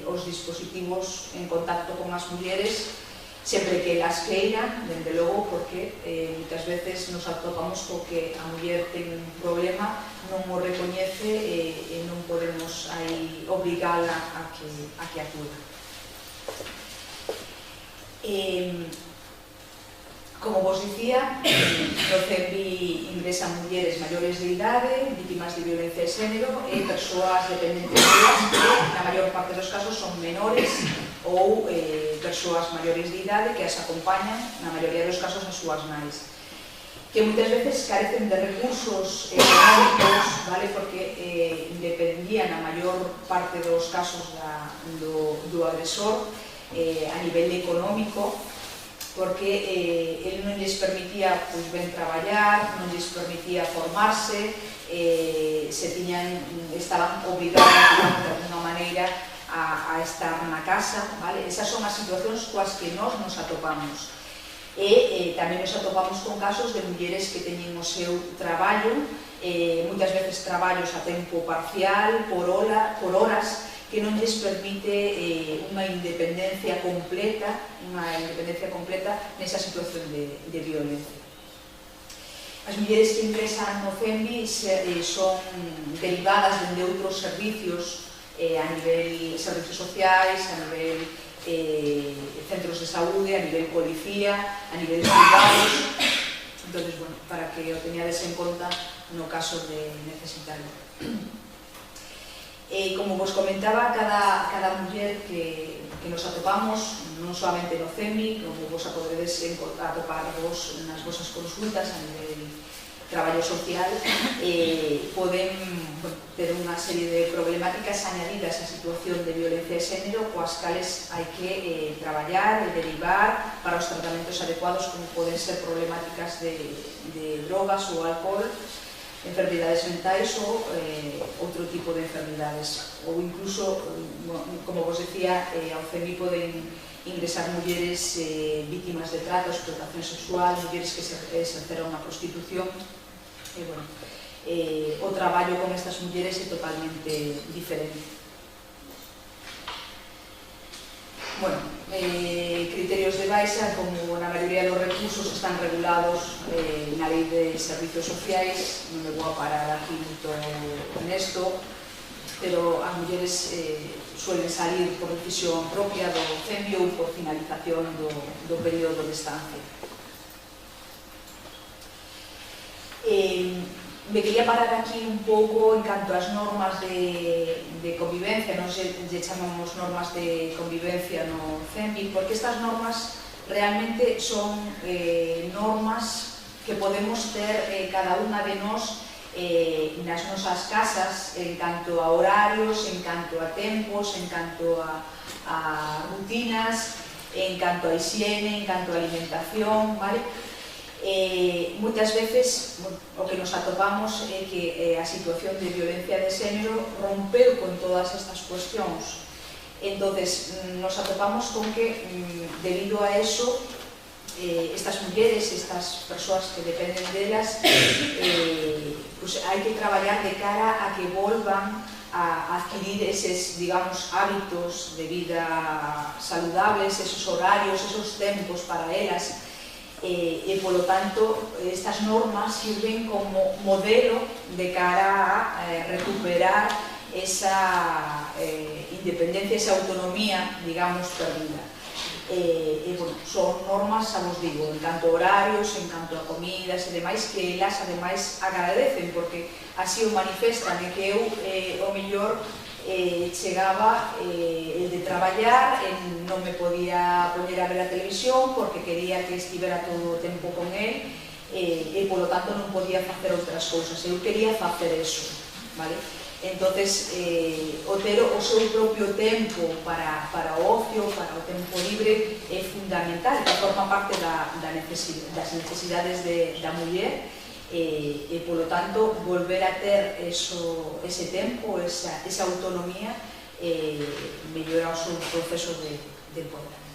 Speaker 2: os dispositivos en contacto con as mulleres sempre que las queiran, dende logo, porque moitas veces nos atopamos co que a muller ten un problema, non o recoñece e non podemos aí obrigala a que actúe. Como vos dicía, no CEMI ingresan mulleres maiores de idade, vítimas de violencia de xénero e persoas dependentes delas que, na maior parte dos casos, son menores ou persoas maiores de idade que as acompañan, na maioría dos casos, as súas nais, que moitas veces carecen de recursos económicos, vale? Porque dependían a maior parte dos casos do agresor a nivel económico, porque el non lles permitía ben traballar, non lles permitía formarse, estaban obrigados de alguna maneira a estar na casa, vale? Esas son as situacións coas que nós nos atopamos. E tamén nos atopamos con casos de mulleres que teñen o seu traballo, moitas veces traballos a tempo parcial, por horas, que non lles permite unha independencia completa nesa situación de violencia. As mulleres que ingresan no CEMI son derivadas de outros servicios a nivel servicios sociais, a nivel centros de saúde, a nivel policía, a nivel juzgados. Entón, bueno, para que o teñades en conta no caso de necesitarlo. Como vos comentaba, cada muller que nos atopamos, non solamente no CEMI, como vos a podedes atopar vos nas vosas consultas a nivel traballo social, poden ter unha serie de problemáticas añadidas á situación de violencia de xénero, coas cales hai que traballar e derivar para os tratamentos adecuados, como poden ser problemáticas de drogas ou alcohol, enfermidades mentais ou outro tipo de enfermidades, ou incluso, como vos decía, ao CEMI poden ingresar mulleres vítimas de trato, explotación sexual, mulleres que se exerceron a prostitución, e, bueno, o traballo con estas mulleres é totalmente diferente. Bueno, criterios deos de baixa, como na maioría dos recursos están regulados na Lei de Servicios Sociais, non me vou a parar aquí moito nesto, pero as mulleres suelen salir por decisión propia do CEMBI ou por finalización do período de estancia. Me quería parar aquí un pouco en canto ás normas de convivencia, non se lle chamamos normas de convivencia no CEMBI, porque estas normas realmente son normas que podemos ter cada unha de nós nas nosas casas en canto a horarios, en canto a tempos, en canto a rutinas, en canto a higiene, en canto a alimentación, vale? Moitas veces o que nos atopamos é que a situación de violencia de xénero rompeu con todas estas cuestións. Entonces, nos atopamos con que, debido a eso, estas mulleres, estas persoas que dependen delas, pues hai que traballar de cara a que volvan a adquirir eses, digamos, hábitos de vida saludables, esos horarios, esos tempos para elas, e, polo tanto, estas normas sirven como modelo de cara a recuperar esa independencia, esa autonomía, digamos, perdida. Bueno, son normas, xa vos digo, en canto a horarios, en canto a comidas e demais, que elas, ademais, agradecen, porque así o manifestan, e que eu, o mellor, chegaba de traballar, non me podía poñer a ver a televisión porque quería que estivera todo o tempo con él, e polo tanto non podía facer outras cousas, eu quería facer eso, vale? Entonces, o ter o seu propio tempo para o ocio, para o tempo libre, é fundamental, que forma parte das necesidades da muller, e polo tanto volver a ter ese tempo, esa autonomía, mellora o seu proceso de empoderamento.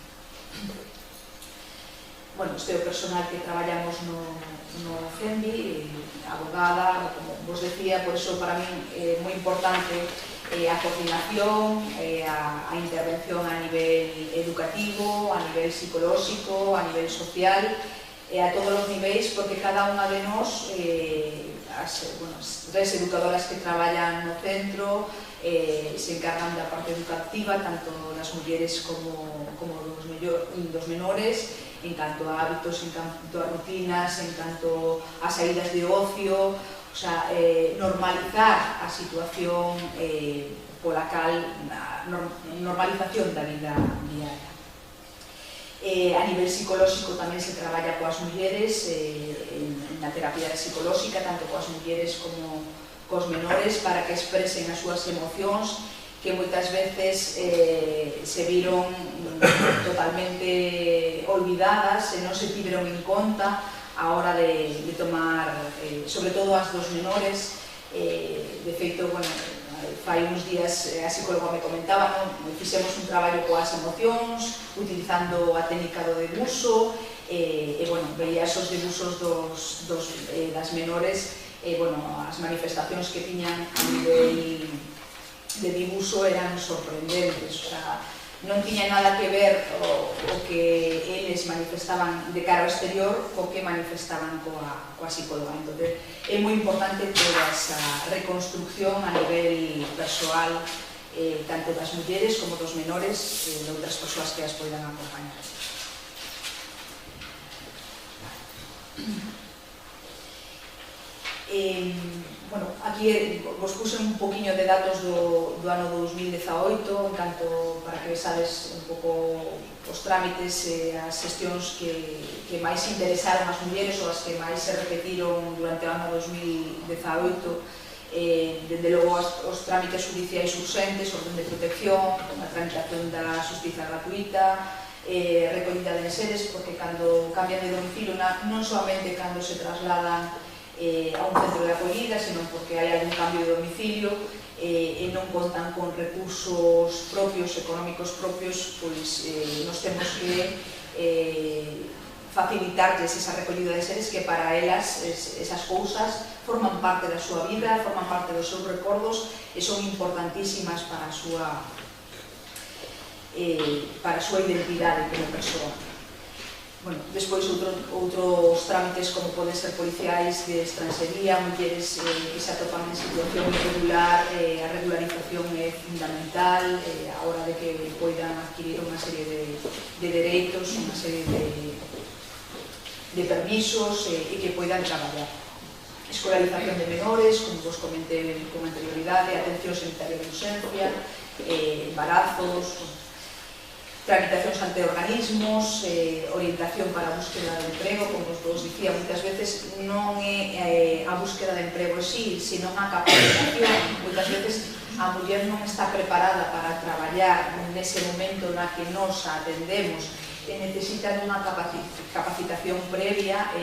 Speaker 2: Bueno, este é o personal que traballamos no CEMBI, abogada, como vos decía, por eso para mí é moi importante a coordinación, a intervención a nivel educativo, a nivel psicolóxico, a nivel social, a todos os niveis, porque cada unha de nós, as tres educadoras que traballan no centro, se encargan da parte educativa, tanto das mulleres como dos menores, en canto a hábitos, en canto a rutinas, en canto a saídas de ocio, o sea, normalizar a situación pola cal, normalización da vida diaria. A nivel psicolóxico tamén se traballa coas mulleres na terapia psicolóxica, tanto coas mulleres como cos menores, para que expresen as súas emocións, que moitas veces se viron totalmente olvidadas e non se tiveron en conta a hora de tomar, sobre todo as dos menores. De feito, bueno, fai uns días a psicóloga me comentaba, fixemos un traballo coas emocións, utilizando a técnica do debuxo, e, bueno, veía esos debuxos das menores, bueno, as manifestacións que tiñan a nivel de dibuxo eran sorprendentes, o sea, non tiña nada que ver o que eles manifestaban de cara ao exterior co que manifestaban coa psicóloga. Entón, é moi importante toda esa reconstrucción a nivel persoal, tanto das mulleres como dos menores, de outras persoas que as poidan acompañar. Bueno, aquí vos puse un poquinho de datos do ano 2018, en canto para que vexades un pouco os trámites e as xestións que máis interesaron as mulleres ou as que máis se repetiron durante o ano 2018. Dende logo os trámites judiciais urxentes, orden de protección, a tramitación da xustiza gratuita, recollida de enseres, porque cando cambian de domicilio, non solamente cando se trasladan a un centro de acollida, senón porque hai algún cambio de domicilio e non contan con recursos propios, económicos propios, pois nos temos que facilitarles esa recollida de seres que para elas esas cousas forman parte da súa vida, forman parte dos seus recordos e son importantísimas para a súa identidade como persoa. Despois outros trámites como poden ser policiais de estranxería, mulleres que se atopan en situación irregular, a regularización é fundamental a hora de que poidan adquirir unha serie de dereitos, unha serie de permisos e que poidan traballar. Escolarización de menores, como vos comentei con anterioridade, atención sanitaria de urgencia, embarazos, tramitacións ante organismos, orientación para a búsqueda de emprego, como vos dicía, moitas veces non é a búsqueda de emprego sí, senón a capacitación. Moitas veces a muller non está preparada para traballar nese momento na que nos atendemos e necesita unha capacitación previa,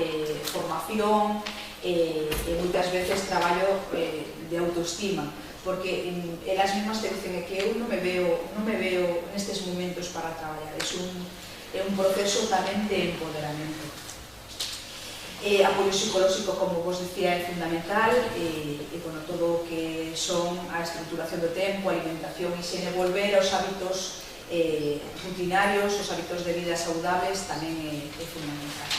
Speaker 2: formación e moitas veces traballo de autoestima, porque elas mismas te dicen que eu non me veo nestes momentos para traballar. É un proceso tamén de empoderamento. Apoio psicolóxico, como vos decía, é fundamental e todo o que son a estruturación do tempo, alimentación, higiene, volver aos hábitos rutinarios, os hábitos de vida saudables tamén é fundamental.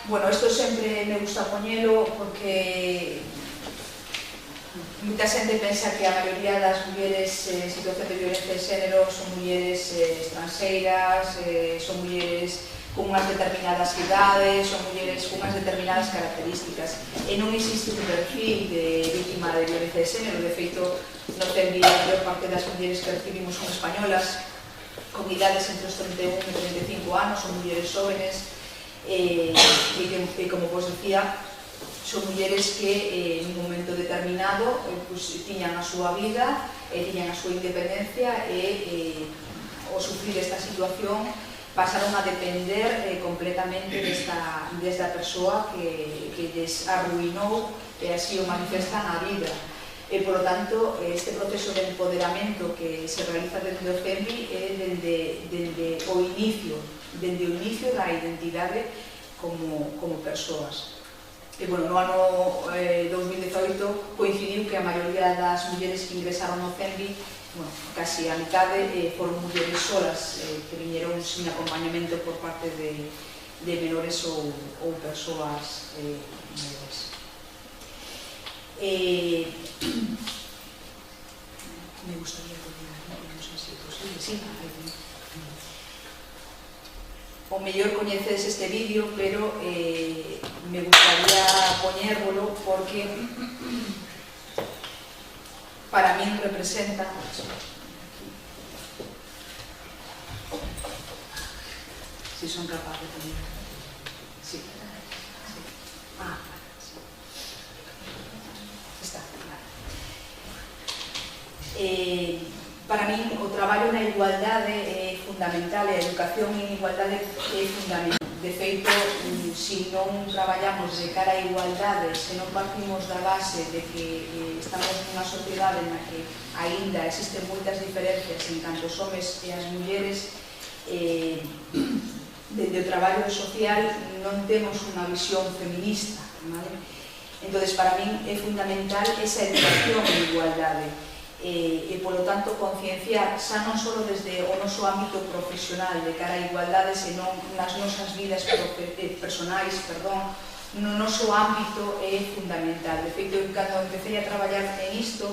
Speaker 2: Isto sempre me gusta poñelo porque moita xente pensa que a maioría das mulleres en situación de violencia de xénero son mulleres estranxeiras, son mulleres con unhas determinadas idades, son mulleres con unhas determinadas características e non existe un perfil de víctima de violencia de xénero. De feito, no CENVI a maior parte das mulleres que recibimos son españolas con idades entre os 31 e 35 anos, son mulleres jóvenes e como vos decía, son mulleres que en un momento determinado tiñan a súa vida, tiñan a súa independencia e ao sufrir esta situación pasaron a depender completamente desta persoa que lles arruinou e así o manifestan a vida. E, por lo tanto, este proceso de empoderamento que se realiza dentro do CENVI é dende o inicio da identidade como persoas. E, no ano 2018 coincidiu que a maioría das mulleres que ingresaron no CENVI, casi a mitade, foron mulleres solas que viñeron sin acompañamento por parte de menores ou persoas maiores. Me gustaría poner, non sei se é posible, sí, o mellor coñecedes este vídeo, pero me gustaría poñérvolo porque para min representa si son capaz de poner sí. Está, vale. Para min o traballo na igualdade é fundamental e a educación en igualdade é fundamental. De feito, se non traballamos de cara a igualdade, se non partimos da base de que estamos nunha sociedade na que aínda existen moitas diferencias en canto os homes e as mulleres, dende o traballo social non temos unha visión feminista, vale? Entón, para min é fundamental esa educación en igualdade e, polo tanto, concienciar xa non só desde o noso ámbito profesional de cara a igualdade, senón nas nosas vidas personais, no noso ámbito é fundamental. De feito, cando empecé a traballar en isto,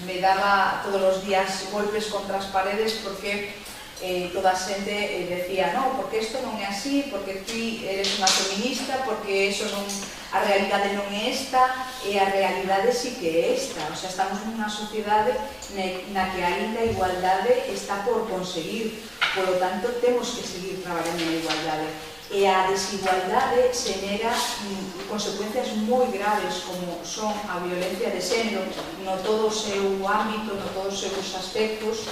Speaker 2: me daba todos os días golpes contra as paredes porque toda a xente decía no, porque isto non é así, porque ti eres unha feminista, porque eso non, a realidade non é esta e a realidade sí que é esta. O sea, estamos nunha sociedade na que aínda a igualdade está por conseguir, polo tanto temos que seguir traballando na igualdade e a desigualdade xenera consecuencias moi graves como son a violencia de xénero no todo o seu ámbito, no todos os seus aspectos,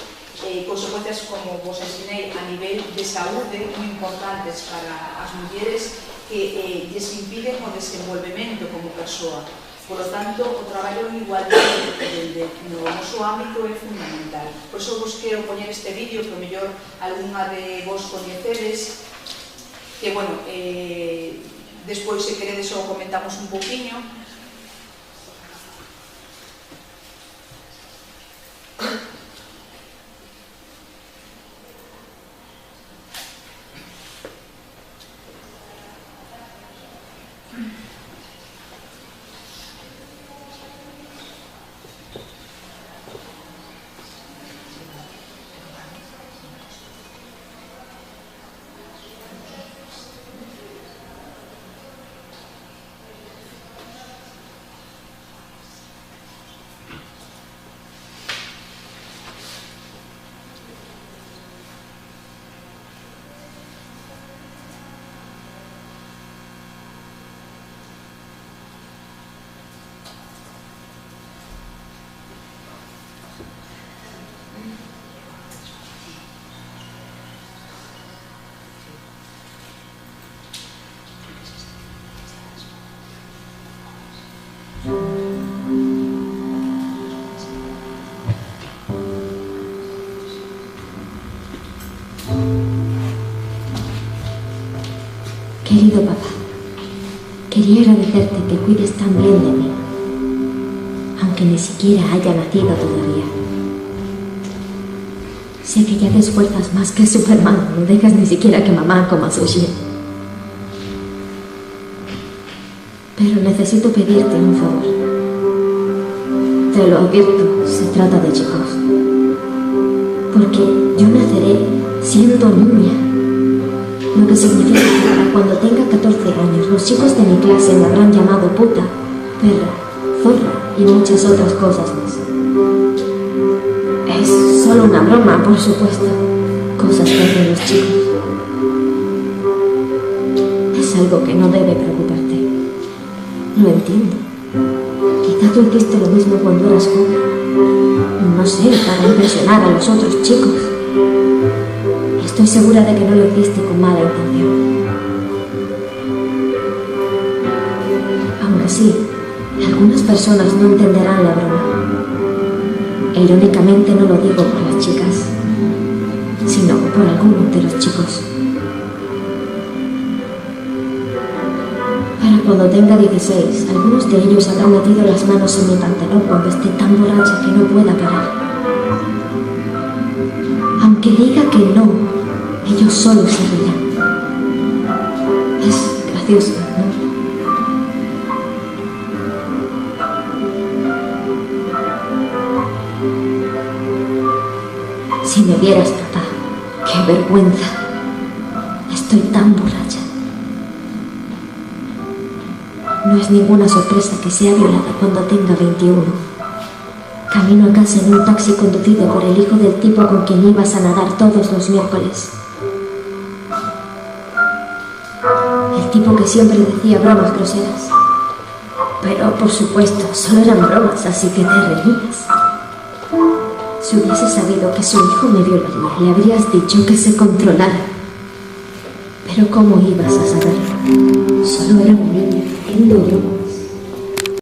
Speaker 2: consecuencias, como vos ensinei, a nivel de saúde moi importantes para as mulleres que lles impiden o desenvolvemento como persoa. Por lo tanto, o traballo en igualdade no noso ámbito é fundamental. Por iso vos quero poñer este vídeo que o mellor algunha de vos coñecedes, que, bueno, despois, se queredes, o comentamos un poquinho.
Speaker 3: Querido papá, quería agradecerte que cuides tan bien de mí, aunque ni siquiera haya nacido todavía. Sé que ya te esfuerzas más que Superman, no dejas ni siquiera que mamá coma sushi. Pero necesito pedirte un favor. Te lo advierto, se trata de chicos. Porque yo naceré siendo niña. Lo que significa que para cuando tenga 14 años, los chicos de mi clase me habrán llamado puta, perra, zorra y muchas otras cosas más. Es solo una broma, por supuesto. Cosas que hacen los chicos. Es algo que no debe preocuparte. Lo entiendo. Quizá tú hiciste lo mismo cuando eras joven. No sé, para impresionar a los otros chicos. Estoy segura de que no lo hiciste con mala intención. Aún así, algunas personas no entenderán la broma. E irónicamente no lo digo por las chicas, sino por algunos de los chicos. Para cuando tenga 16, algunos de ellos habrán metido las manos en mi pantalón cuando esté tan borracha que no pueda parar. Aunque diga que no, ellos solo se reirán. Es gracioso, ¿no? Si me vieras, papá, qué vergüenza. Estoy tan borracha. No es ninguna sorpresa que sea violada cuando tenga 21. Camino a casa en un taxi conducido por el hijo del tipo con quien ibas a nadar todos los miércoles. El tipo que siempre decía bromas groseras. Pero, por supuesto, solo eran bromas, así que te reías. Si hubiese sabido que su hijo me violaría, le habrías dicho que se controlara. Pero ¿cómo ibas a saberlo? Solo era un niño, él no yo.